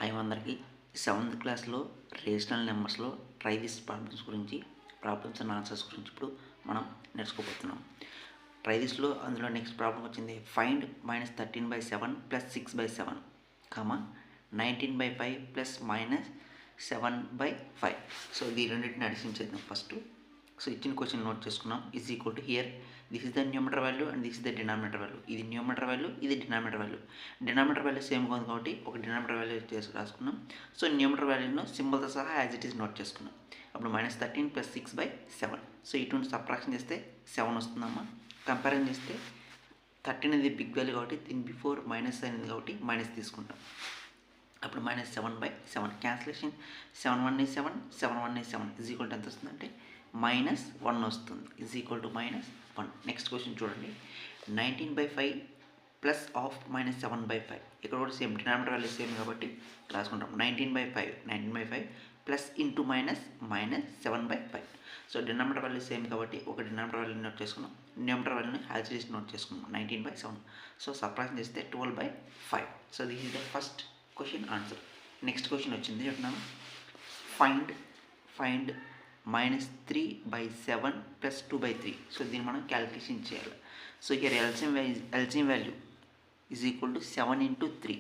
Hi అందరికీ. 7th క్లాస్లో rational నెంబర్స్లో try this problems and answers గురించి ఇప్పుడు మనం నేర్చుకోబోతున్నాం. ట్రై దిస్లో అందులో నెక్స్ట్ ప్రాబ్లం వచ్చింది ఫైండ్ -13/7 + 6/7, 19/5 + -7/5. సో ఈ రెండింటిని అడిషన్ చేద్దాం ఫస్ట్. సో ఇచ్చిన క్వశ్చన్ నోట్ చేసుకున్నాం. Is equal to here this is the numerator value and this is the denominator value. ఇది న్యూమరేటర్ వాల్యూ, ఇది డినామినేటర్ వాల్యూ. డినామినేటర్ వాల్యూ సేమ్గా ఉంది కాబట్టి ఒక డినామినేటర్ వాల్యూ రాసుకున్నాం. సో న్యూమరేటర్ వాల్యూను సింబల్తో సహా యాజ్ ఇట్ ఈస్ నోట్ చేసుకున్నాం. అప్పుడు -13 + 6/7. సో ఇటువంటి సబ్ట్రాక్షన్ చేస్తే 7 వస్తుందమ్మా. కంపారిజన్ చేస్తే 13 అనేది బిగ్ వాల్యూ కాబట్టి దీని బిఫోర్ మైనస్ అనేది కాబట్టి మైనస్ తీసుకుంటాం. అప్పుడు -7/7 cancellation. 7 1 is 7, 7 1 is 7 is equal to ఎంత వస్తుందంటే -1 వస్తుంది. Is equal to -1. Next question చూడండి. 19/5 ప్లస్ ఆఫ్ -7/5. ఇక్కడ కూడా సేమ్ డినామినేటర్ వాల్యూ సేమ్ కాబట్టి రాసుకుంటాం. 19/5 plus into -7/5. So denominator value same కాబట్టి ఒక డినామినేటర్ వాల్యూ నోట్ చేసుకున్నాం. న్యూమరేటర్ వాల్యూని యాజ్ ఇట్ ఈస్ నోట్ చేసుకున్నాం 19/7. సో సబ్ట్రాక్షన్ చేస్తే 12/5. So this is the first question answer. Next question వచ్చింది చెప్తున్నాను. ఫైండ్ -3/7 + 2/3. సో దీన్ని మనం క్యాలిక్యులేషన్ చేయాలి. సో ఇక్కడ LCM value is equal to 7 × 3.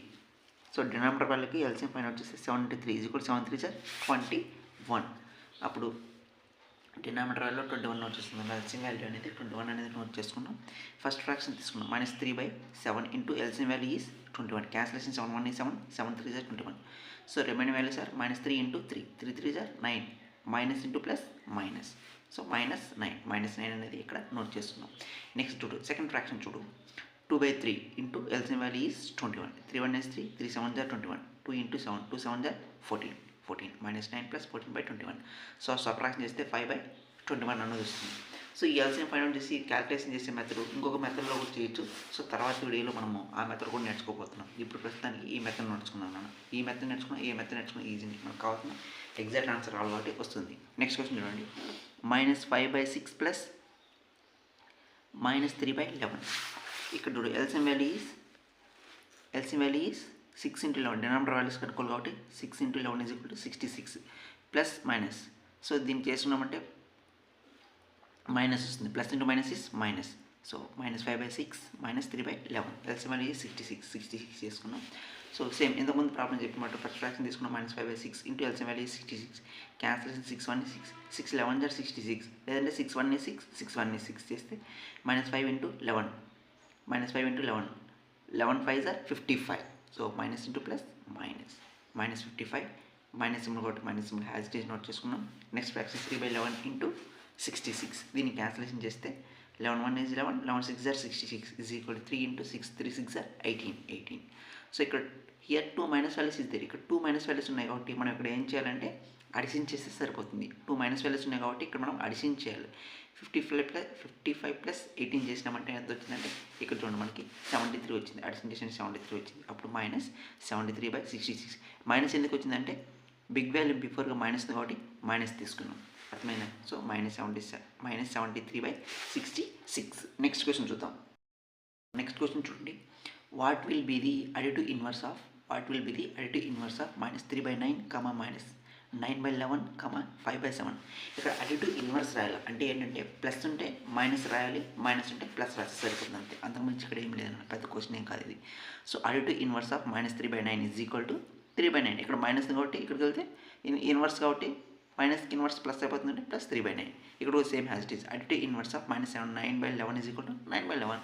So denominator వాల్యూకి ఎల్సిఎం ఫైండ్ వచ్చేసి 7 × 3 ఈజ్ ఈక్వల్ 7 3 సార్ 21. అప్పుడు డినామినేటర్ వాల్యూ 21 నోట్ చేసుకున్నాం. ఎల్సిఎం వాల్యూ అనేది 21 అనేది నోట్ చేసుకున్నాం. ఫస్ట్ ఫ్రాక్షన్ తీసుకున్నాం. -3/7 into LCM value is 21. Cancellation 7 1 is 7, 7 3 is 21. So remaining values are -3 × 3, 3 3 is 9, minus into plus minus. So -9 అనేది ఇక్కడ నోట్ చేసుకున్నాం. నెక్స్ట్ చూడు సెకండ్ ఫ్రాక్షన్ చూడు. 2/3 into LCM value is 21. 3 1 is 3, 3 7 is 21, 2 × 7, 2 7 is 14, -9 + 14/21. So subtraction చేస్తే 5/21 అనేది వస్తుంది. So ఈ LCM find out చేసి క్యాలిక్యులేషన్ చేసే మెథడ్ ఇంకొక మెథడ్లో కూడా చేయొచ్చు. సో తర్వాత వీడియోలో మనము ఆ మెథడ్ కూడా నేర్చుకోబోతున్నాం. ఇప్పుడు ప్రస్తుతానికి ఈ మెథడ్ నేర్చుకున్నాను. ఈ మెథడ్ నేర్చుకున్న ఈజీ మనకు కావాల్సిన ఎగ్జాక్ట్ ఆన్సర్ కాబట్టి వస్తుంది. నెక్స్ట్ క్వశ్చన్ చూడండి. -5/6 ప్లస్ -3/11. ఇక్కడ చూడు LCM value is 6 × 11. Denominator values కనుక్కోవాలి కాబట్టి 6 × 11 is equal to 66 plus minus. So దీన్ని చేసుకున్నామంటే మైనస్ వస్తుంది. Plus into minus is minus. So -5/6 -3/11. LCM value is 66 చేసుకున్నాం. సో సేమ్ ఇంతకుముందు ప్రాబ్లం చెప్పినట్టు ఫస్ట్ ఫ్రాక్షన్ తీసుకున్నాం. -5/6 into LCM value is 66. Cancellation 6 1 is 6, 6 11 is 66. లేదంటే 6 1 is 6, 6 1 is 6 చేస్తే -5 × 11, -5 × 11, 11 5 is 55. So minus into plus minus, -55 minus symbol కాబట్టి minus symbol as it is note చేసుకున్నాం. Next fraction 3/11 into 66. దీన్ని cancellation చేస్తే 11 1 is 11, 11 6 is 66 is equal to 3 × 6, 3 6 is 18. So ఇక్కడ here 2 minus values is there. ఇక్కడ 2 minus values ఉన్నాయి కాబట్టి మనం ఇక్కడ ఏం చేయాలంటే అడిషన్ చేస్తే సరిపోతుంది. 2 మైనస్ వాల్యూస్ ఉన్నాయి కాబట్టి ఇక్కడ మనం అడిషన్ చేయాలి. 55 + 18 చేసినామంటే ఎంత వచ్చిందంటే ఇక్కడ చూడండి మనకి 73 వచ్చింది. అడిషన్ చేసిన 73 వచ్చింది. అప్పుడు -73/66. మైనస్ ఎందుకు వచ్చిందంటే బిగ్ వాల్యూ బిఫోర్గా మైనస్ కాబట్టి మైనస్ తీసుకున్నాం. అర్థమైందా? సో -73/66. నెక్స్ట్ క్వశ్చన్ చూద్దాం. నెక్స్ట్ క్వశ్చన్ చూడండి. What will be the additive inverse of -3/9, -9/11, 5/7. ఇక్కడ అడిటివ్ ఇన్వర్స్ రాయాలి. అంటే ఏంటంటే ప్లస్ ఉంటే మైనస్ రాయాలి, మైనస్ ఉంటే ప్లస్ రాస్తే సరిపోతుంది అంతే. అంతకుమించి ఇక్కడ ఏం లేదన్న పెద్ద క్వశ్చన్ ఏం కాదు ఇది. So additive inverse of -3/9 is equal to 3/9. ఇక్కడ మైనస్ కాబట్టి ఇక్కడికి వెళ్తే ఇన్వర్స్ కాబట్టి మైనస్ ఇన్వర్స్ ప్లస్ అయిపోతుందంటే ప్లస్ 3/9. ఇక్కడ same has it is. Additive inverse of -9/11 is equal to 9/11.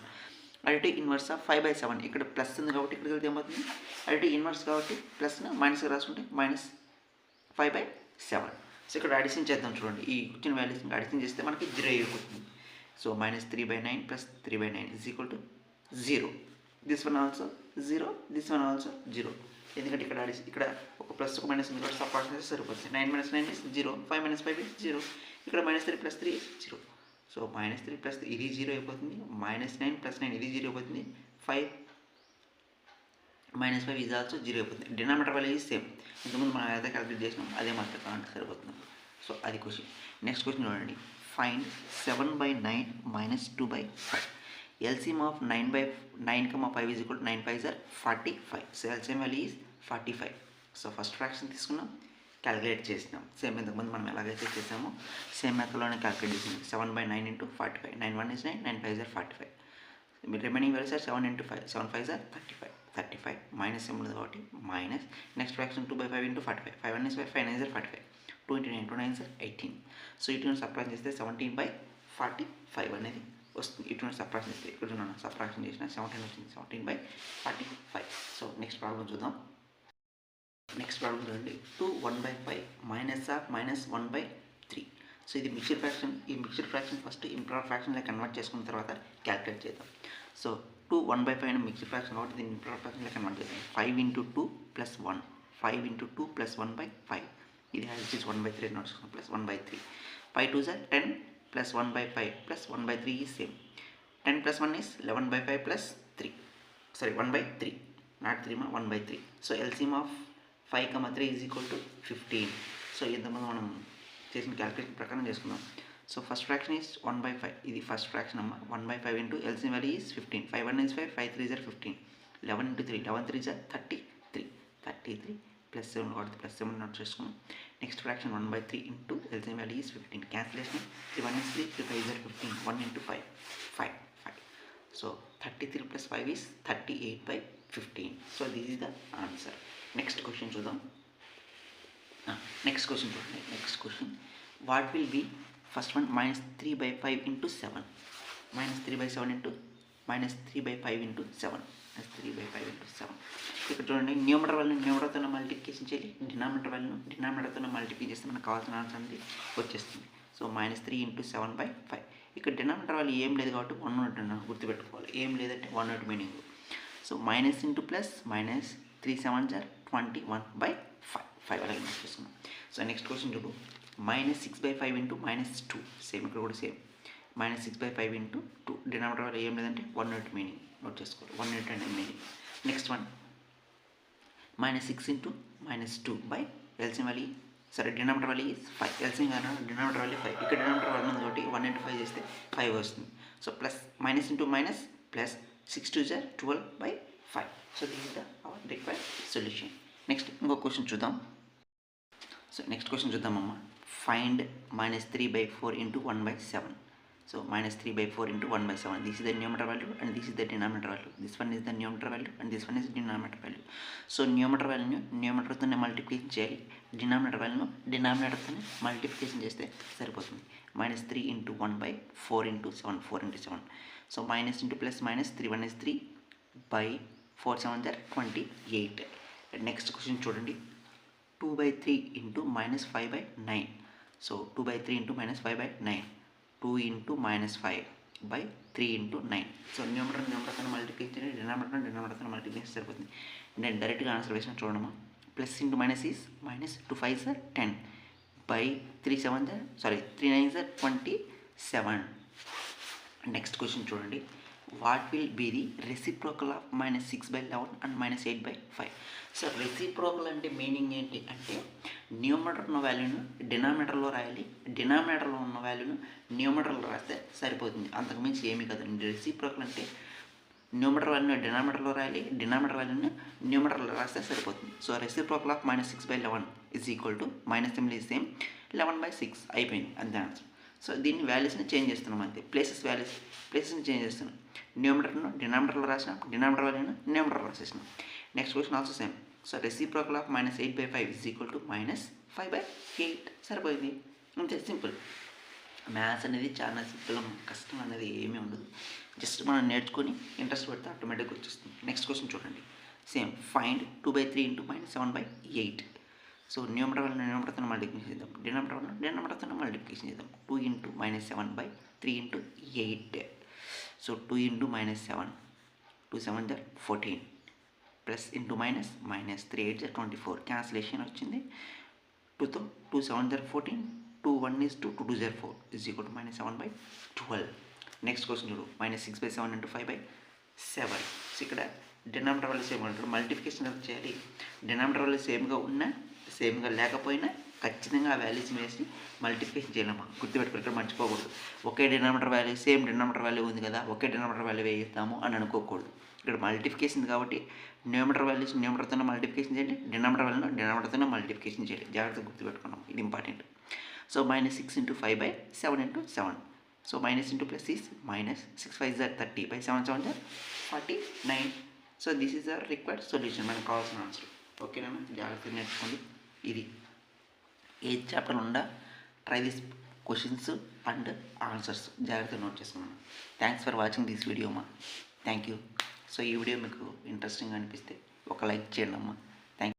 Additive inverse of 5/7. ఇక్కడ ప్లస్ ఉంది కాబట్టి ఇక్కడికి వెళ్తే ఏమవుతుంది? అడిటివ్ ఇన్వర్స్ కాబట్టి ప్లస్ను మైనస్గా రాసుకుంటే -5/7. సో ఇక్కడ అడిషన్ చేద్దాం చూడండి. ఈ వచ్చిన వాల్యూస్ అడిషన్ చేస్తే మనకి 0 అయిపోతుంది. So -3/9 + 3/9 is equal to 0. This one also 0, this one also 0. ఎందుకంటే ఇక్కడ ఒక ప్లస్ ఒక మైనస్ ఉంది కాబట్టి సబ్ట్రాక్షన్ చేస్తే సరిపోతుంది. 9 - 9 is 0, 5 - 5 is 0. ఇక్కడ -3 + 3 is 0. సో -3 + 3 ఇది 0 అయిపోతుంది. -9 + 9 ఇది 0 అయిపోతుంది. 5 - 5 ఇది ఆల్సో 0 అయిపోతుంది. Denominator value is same. ఇంతకుముందు మనం ఏదైతే క్యాలిక్యులేట్ చేసినాం అదే మనకి కావాలంటే సరిపోతుంది. సో అది క్వశ్చన్. నెక్స్ట్ క్వశ్చన్ చూడండి. Find 7/9 - 2/5. LCM of 9, 5 is equal to 9 5 is 45. So LCM value is 45. So first fraction తీసుకున్నాం, క్యాలిక్యులేట్ చేసినాం. సేమ్ ఇంతకుముందు మనం ఎలాగైతే చేసామో సేమ్ మెథడ్లోనే క్యాలిక్యులేట్ చేసినాం. 7/9 × 45. 9 1 is 9, 9 5 are 45. Remaining values are 7 × 5, 7 5 are 35. 35 minus symbol కాబట్టి minus. Next fraction 2/5 × 45. 5 1 is 5, 5 9 are 45. 2 × 9, 2 9 are 18. So ఇటు subtract చేస్తే 17/45 అనేది వస్తుంది. ఇటు సబ్ట్రాక్షన్ చేస్తే ఇక్కడ సబ్ట్రాక్షన్ చేసిన 17 వచ్చింది, 17/45. సో నెక్స్ట్ ప్రాబ్లం చూద్దాం. నెక్స్ట్ ప్రాబ్లం చూడండి. 2 1/5 -1/3. సో ఇది మిక్స్చర్ ఫ్రాక్షన్. ఈ మిక్స్చర్ ఫ్రాక్షన్ ఫస్ట్ ఇంప్రాపర్ ఫ్రాక్షన్లో కన్వర్ట్ చేసుకున్న తర్వాత క్యాలిక్యులేట్ చేద్దాం. సో 2 1/5 అని మిక్స్చర్ ఫ్రాక్షన్ కాబట్టి దీన్ని ఇంప్రాపర్ ఫ్రాక్షన్లో కన్వర్ట్ చేద్దాం. 5 × 2 + 1, 5 × 2 + 1/5. ఇది హ్యాస్ ఇస్ 1/3 నోట్ చేసుకున్నాం, plus 1/3. 5 2s are 10 + 1/5 + 1/3 is same. 10 + 1 is 11/5 + 3. Sorry, 1/3, not 3, 1/3. So LCM of 5, 3 is equal to 15. So ఇంతకుముందు మనం చేసిన క్యాలిక్యులేషన్ ప్రకారం చేసుకుందాం. So first fraction is 1/5. ఇది ఫస్ట్ ఫ్రాక్షన్ అమ్మ. 1/5 into LCM value is 15. 5 1 is 5, 5 3 is 15. 11 × 3, 11 3 is 33. 33 + 7 కాబట్టి +7 note చేసుకున్నాం. Next fraction 1/3 into LCM value is 15. Cancellation 3 1 is 3, 3 5 is 15. 1 × 5, 5. So 33 + 5 is 38/15. So this is the answer. Next question చూద్దాం. Next question చూడండి. Next question, what will be first one -3/5 × 7. -3/7 into -3/5 × 7. -3/5 × 7. ఇక్కడ చూడండి, numerator వాల్యూని న్యూమరేటర్తో multiplication చేయాలి, denominator వాల్యూని డినామినేటర్తో multiply చేస్తే మనకు కావాల్సిన ఆన్సర్ అనేది వచ్చేస్తుంది. సో -3 × 7/5. ఇక్కడ డినామినేటర్ వాల్యూ ఏం లేదు కాబట్టి 1 ఉంటున్నాను గుర్తుపెట్టుకోవాలి. ఏం లేదంటే 1 ఉంటే meaning. So minus into plus, -3 7s are 21/5. 5 అలాగే యూజ్ చేసుకున్నాం. సో నెక్స్ట్ క్వశ్చన్ చూడు. -6/5 ఇంటూ -2. సేమ్ ఇక్కడ కూడా సేమ్. -6/5 ఇంటూ 2. డినామినేటర్ వాల్యూ ఏం లేదంటే 1 ఉంటే మీనింగ్ నోట్ చేసుకోవాలి. 1 అంటే meaning. Next one -6 into -2 LCM value, సరే డినామినేటర్ వాల్యూ ఈజ్ 5. ఎల్సిఎం కానీ డినామినేటర్ వాల్యూ 5. ఇక్కడ డినామినేటర్ వాల్యూ ఉంది కాబట్టి 1 × 5 చేస్తే 5 వస్తుంది. So plus minus into minus plus 6 2s are 12/5. So this is the our required solution. Next ఇంకో క్వశ్చన్ చూద్దాం. So next question చూద్దామమ్మా. Find -3/4 into 1/7. So -3/4 into 1/7. This is the numerator value and this is the denominator value. This one is the numerator value and this one is denominator value. So numerator వాల్యూని న్యూమరేటర్తోనే multiplication చేయాలి, denominator వాల్యూను డినామినేటర్తోనే multiplication చేస్తే సరిపోతుంది. -3 into 1/4 into 7, 4 × 7. So minus into plus minus, 3 1 is 3/4 7s are 28. Next question చూడండి. 2/3 into -5/9. So 2/3 into -5/9. 2 into -5/3 into 9. So numerator multiplication, denominator multiplication సరిపోతుంది. నేను డైరెక్ట్గా ఆన్సర్ వేసిన చూడమ్మా. Plus into minus is -2 5s are 10/3 7s are 3 9s are 27. Next question చూడండి. What will be the reciprocal of -6/11 and -8/5. So reciprocal అంటే meaning ఏంటి అంటే, numerator ఉన్న వాల్యూను డినామినేటర్లో రాయాలి, డినామినేటర్లో ఉన్న వాల్యూను న్యూమరేటర్లో రాస్తే సరిపోతుంది. అంతకుమించి ఏమీ కాదు. రెసిప్రోకల్ అంటే న్యూమరేటర్ వాల్యూను డినామినేటర్లో రాయాలి, డినామినేటర్ వాల్యూను న్యూమరేటర్లో రాస్తే సరిపోతుంది. So reciprocal of -6/11 is equal to symbol is same 11/6 అయిపోయింది, అంతే ఆన్సర్. సో దీన్ని వాల్యూస్ని చేంజ్ చేస్తున్నాం అంతే. ప్లేసెస్ని చేంజ్ చేస్తున్నాం. న్యూమరేటర్ను డినామినేటర్లో రాసినాం, డినామినేటర్ వాల్యూను న్యూమరేటర్లో రాసేసినాం. Next question also same. So reciprocal of -8/5 is equal to -5/8 సరిపోయింది, అంతే సింపుల్. మ్యాథ్స్ అనేది చాలా సింపుల్, కష్టం అనేది ఏమీ ఉండదు. జస్ట్ మనం నేర్చుకొని ఇంట్రెస్ట్ పెడితే ఆటోమేటిక్గా వచ్చేస్తుంది. నెక్స్ట్ క్వశ్చన్ చూడండి. Same find 2/3 into -7/8. సో న్యూమరేటర్తో మల్టిప్లికేషన్ చేద్దాం, డినామినేటర్తో మల్టిప్లికేషన్ చేద్దాం. 2 into -7/3 into 8. So 2 into -7, 2 7s are 14. Plus into minus, -3 8s are 24. Cancellation వచ్చింది. 2తో 2 7s are 14, 2 1 is 2, 2 2s are 4 is equal to -7/12. Next question చూడు. -6/7 ఇంటూ 5/7. సో ఇక్కడ denominator value same ఉంటుంది, multiplication చేయాలి. డినామినేటర్ వాల్యూ సేమ్గా లేకపోయినా ఖచ్చితంగా ఆ వాల్యూస్ వేసి మల్టిప్లికేషన్ చేయాలమ్మా. గుర్తుపెట్టుకుని ఇక్కడ మర్చిపోకూడదు. ఒకే denominator value, same denominator value ఉంది కదా, ఒకే డినామినేటర్ వాల్యూ వేయిస్తాము అని అనుకోకూడదు. ఇక్కడ మల్టిప్లికేషన్ కాబట్టి న్యూమరేటర్ వాల్యూస్ న్యూమరేటర్తోనే మల్టిప్లికేషన్ చేయండి, డినామినేటర్ వాల్యూను డినామినేటర్తోనే మల్టిప్లికేషన్ చేయాలి. జాగ్రత్తగా గుర్తుపెట్టుకున్నాం, ఇది important. So -6 × 5/7 × 7. So minus into plus is minus. 6 5 are 30 by 7 7 are 49. So this is the required solution, మనకు కావాల్సిన ఆన్సర్. ఓకేనా, జాగ్రత్తగా నేర్చుకోండి. ఇది 8th చాప్టర్ ఉండా try this questions and answers జాగ్రత్తగా నోట్ చేసుకున్నాను. Thanks for watching this video అమ్మా. Thank you. సో ఈ వీడియో మీకు ఇంట్రెస్టింగ్ అనిపిస్తే ఒక లైక్ చేయండి అమ్మా.